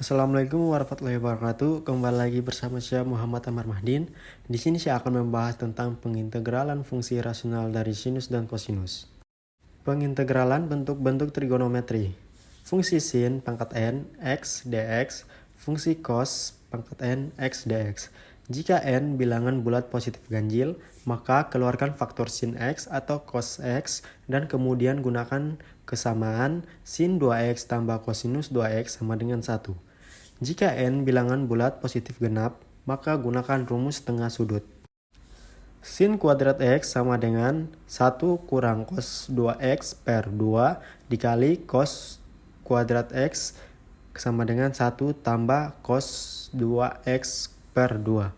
Assalamualaikum warahmatullahi wabarakatuh. Kembali lagi bersama saya Muhammad Amar Mahdin. Di sini saya akan membahas tentang pengintegralan fungsi rasional dari sinus dan kosinus. Pengintegralan bentuk-bentuk trigonometri. Fungsi sin pangkat n x dx, fungsi cos pangkat n x dx. Jika n bilangan bulat positif ganjil, maka keluarkan faktor sin x atau cos x dan kemudian gunakan kesamaan sin 2x tambah kosinus 2x sama dengan 1. Jika n bilangan bulat positif genap, maka gunakan rumus tengah sudut. Sin kuadrat x sama dengan 1 kurang cos 2x per 2 dikali cos kuadrat x sama dengan 1 tambah cos 2x per 2.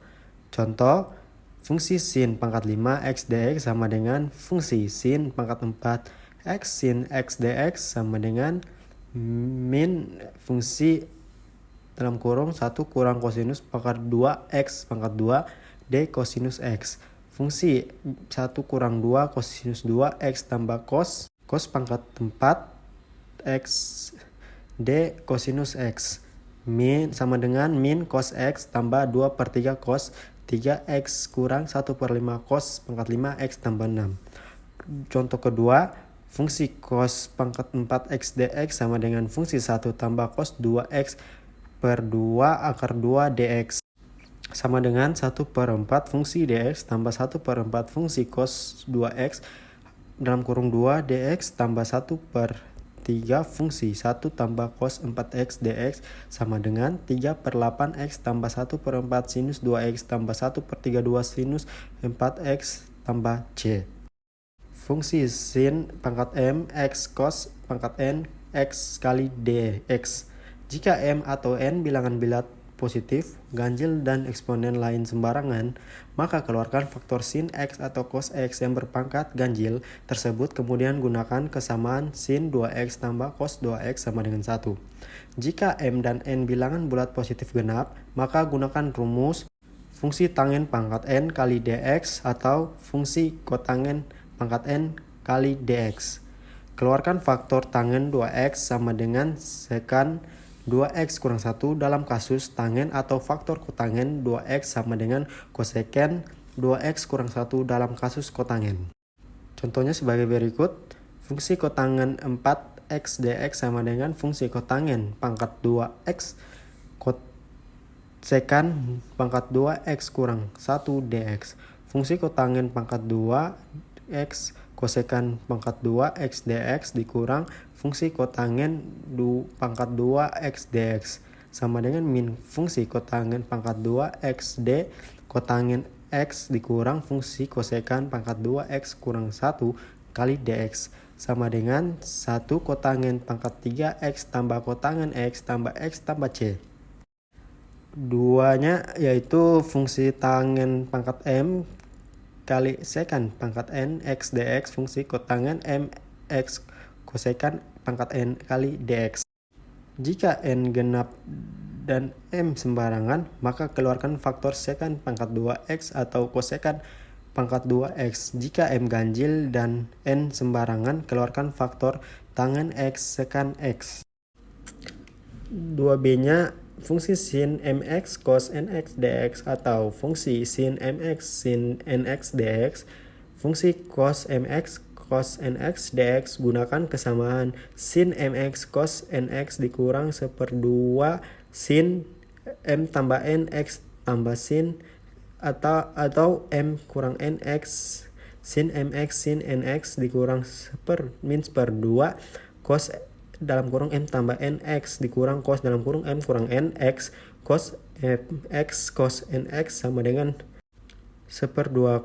Contoh, fungsi sin pangkat 5 x dx sama dengan fungsi sin pangkat 4 x sin x dx sama dengan min fungsi dalam kurung 1 kurang kosinus pangkat 2 x pangkat 2 d kosinus x. Fungsi 1 kurang 2 kosinus 2 x tambah cos pangkat 4 x d kosinus x. Min sama dengan min cos x tambah 2 per 3 cos 3x kurang 1 per 5 cos pangkat 5 x tambah 6. Contoh kedua, fungsi cos pangkat 4 x dx sama dengan fungsi 1 tambah cos 2x per 2 akar 2 dx sama dengan 1 per 4 fungsi dx tambah 1 per 4 fungsi cos 2x dalam kurung 2 dx tambah 1 per 3 fungsi 1 tambah cos 4x dx sama dengan 3 per 8x tambah 1 per 4 sinus 2x tambah 1 per 32 sinus 4x tambah c. Fungsi sin pangkat m x cos pangkat n x kali dx. Jika m atau n bilangan bulat positif, ganjil, dan eksponen lain sembarangan, maka keluarkan faktor sin x atau cos x yang berpangkat ganjil tersebut kemudian gunakan kesamaan sin 2x tambah cos 2x sama dengan 1. Jika m dan n bilangan bulat positif genap, maka gunakan rumus fungsi tangen pangkat n kali dx atau fungsi kotangen pangkat n kali dx. Keluarkan faktor tangen 2x sama dengan sekan 2x kurang 1 dalam kasus tangen atau faktor kotangen 2x sama dengan koseken 2x kurang 1 dalam kasus kotangen. Contohnya sebagai berikut. Fungsi kotangen 4x dx sama dengan fungsi kotangen pangkat 2x kosekan pangkat 2x kurang 1 dx. Fungsi kotangen pangkat 2x kosekan pangkat 2 x dx dikurang fungsi kotangen pangkat 2 x dx sama dengan min fungsi kotangen pangkat 2 x d kotangen x dikurang fungsi kosekan pangkat 2 x kurang 1 kali dx sama dengan 1 kotangen pangkat 3 x tambah kotangen x tambah c. Duanya yaitu fungsi tangen pangkat m kali sekan pangkat n x dx fungsi kotangen m x kosekan pangkat n kali dx. Jika n genap dan m sembarangan, maka keluarkan faktor sekan pangkat 2x atau kosekan pangkat 2x. Jika m ganjil dan n sembarangan, keluarkan faktor tangen x sekan x. 2b-nya fungsi sin mx cos nx dx atau fungsi sin mx sin nx dx. Fungsi cos mx cos nx dx gunakan kesamaan sin mx cos nx dikurang 1/2 sin m tambah nx tambah sin atau m kurang nx sin mx sin nx dikurang min 1/2 cos dalam kurung m tambah nx dikurang cos dalam kurung m kurang nx cos mx cos nx sama dengan 1/2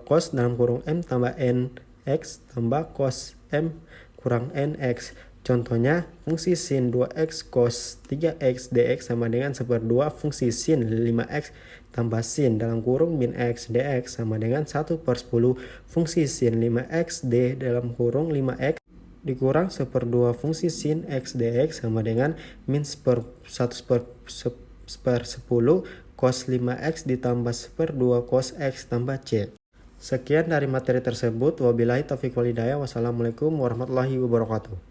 cos dalam kurung m tambah nx tambah cos m kurang nx. Contohnya, fungsi sin 2x cos 3x dx sama dengan 1/2 fungsi sin 5x tambah sin dalam kurung min x dx sama dengan 1/10 fungsi sin 5x d dalam kurung 5x dikurang 1/2 fungsi sin x dx sama dengan min 1/10 cos 5x ditambah 1/2 cos x tambah c. Sekian dari materi tersebut. Wabillahi taufiq wal hidayah. Wassalamualaikum warahmatullahi wabarakatuh.